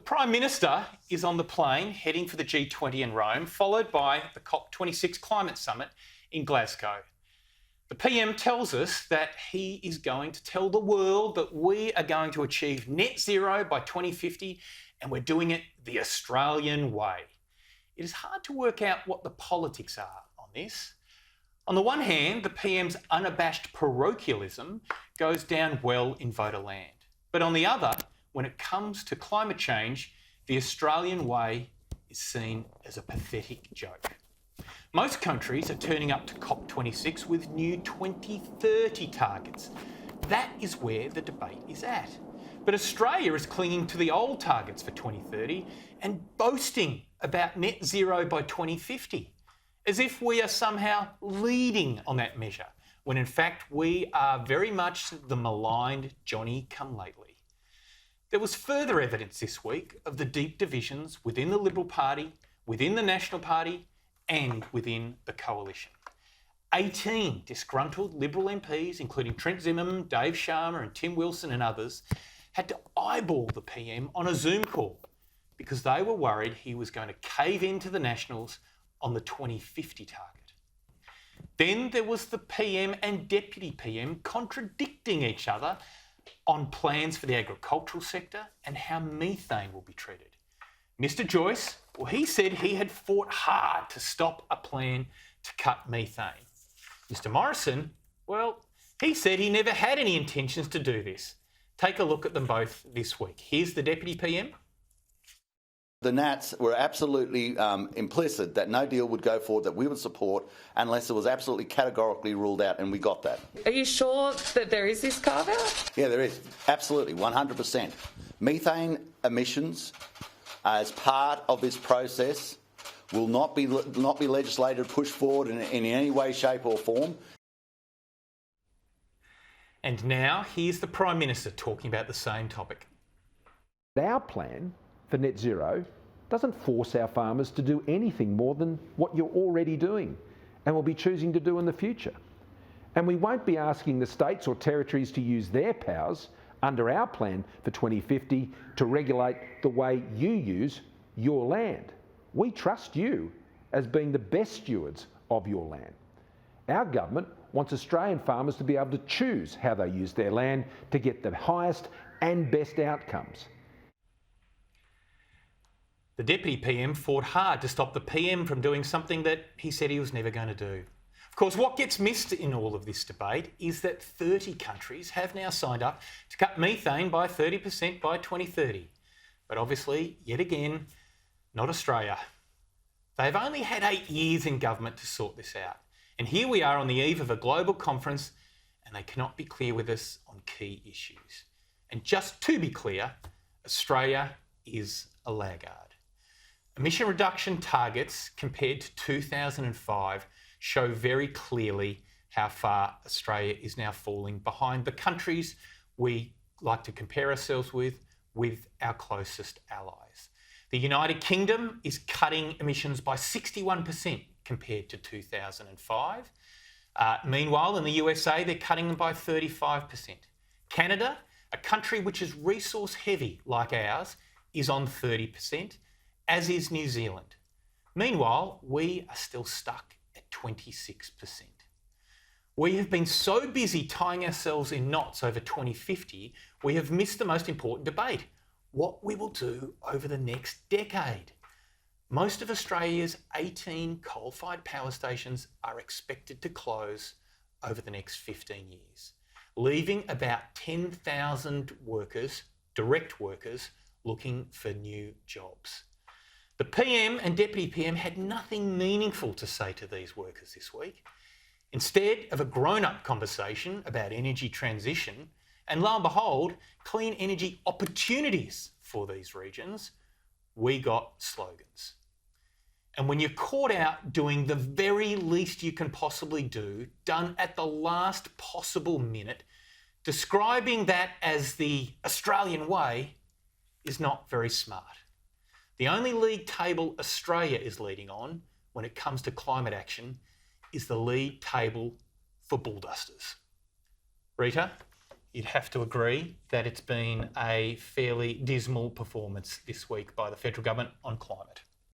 Prime Minister is on the plane heading for the G20 in Rome, followed by the COP26 Climate Summit in Glasgow. The PM tells us that he is going to tell the world that we are going to achieve net zero by 2050 and we're doing it the Australian way. It is hard to work out what the politics are on this. On the one hand, the PM's unabashed parochialism goes down well in voter land. But on the other, when it comes to climate change, the Australian way is seen as a pathetic joke. Most countries are turning up to COP26 with new 2030 targets. That is where the debate is at. But Australia is clinging to the old targets for 2030 and boasting about net zero by 2050, as if we are somehow leading on that measure, when in fact we are very much the maligned Johnny-come-lately. There was further evidence this week of the deep divisions within the Liberal Party, within the National Party and within the coalition. 18 disgruntled Liberal MPs, including Trent Zimmerman, Dave Sharma and Tim Wilson and others, had to eyeball the PM on a Zoom call because they were worried he was going to cave into the Nationals on the 2050 target. Then there was the PM and Deputy PM contradicting each other on plans for the agricultural sector and how methane will be treated. Mr Joyce, well, he said he had fought hard to stop a plan to cut methane. Mr Morrison, well, he said he never had any intentions to do this. Take a look at them both this week. Here's the Deputy PM. The Nats were absolutely implicit that no deal would go forward that we would support unless it was absolutely categorically ruled out, and we got that. Are you sure that there is this carve-out? Yeah, there is. Absolutely, 100%. Methane emissions as part of this process will not be legislated, pushed forward in any way, shape or form. And now here's the Prime Minister talking about the same topic. Our plan for net zero doesn't force our farmers to do anything more than what you're already doing and will be choosing to do in the future. And we won't be asking the states or territories to use their powers under our plan for 2050 to regulate the way you use your land. We trust you as being the best stewards of your land. Our government wants Australian farmers to be able to choose how they use their land to get the highest and best outcomes. The Deputy PM fought hard to stop the PM from doing something that he said he was never going to do. Of course, what gets missed in all of this debate is that 30 countries have now signed up to cut methane by 30% by 2030. But obviously, yet again, not Australia. They've only had 8 years in government to sort this out. And here we are on the eve of a global conference and they cannot be clear with us on key issues. And just to be clear, Australia is a laggard. Emission reduction targets compared to 2005 show very clearly how far Australia is now falling behind the countries we like to compare ourselves with our closest allies. The United Kingdom is cutting emissions by 61% compared to 2005. Meanwhile, in the USA, they're cutting them by 35%. Canada, a country which is resource heavy like ours, is on 30%. As is New Zealand. Meanwhile, we are still stuck at 26%. We have been so busy tying ourselves in knots over 2050, we have missed the most important debate, what we will do over the next decade. Most of Australia's 18 coal-fired power stations are expected to close over the next 15 years, leaving about 10,000 workers, direct workers, looking for new jobs. The PM and Deputy PM had nothing meaningful to say to these workers this week. Instead of a grown-up conversation about energy transition, and lo and behold, clean energy opportunities for these regions, we got slogans. And when you're caught out doing the very least you can possibly do, done at the last possible minute, describing that as the Australian way is not very smart. The only league table Australia is leading on when it comes to climate action is the league table for bulldusters. Rita, you'd have to agree that it's been a fairly dismal performance this week by the federal government on climate.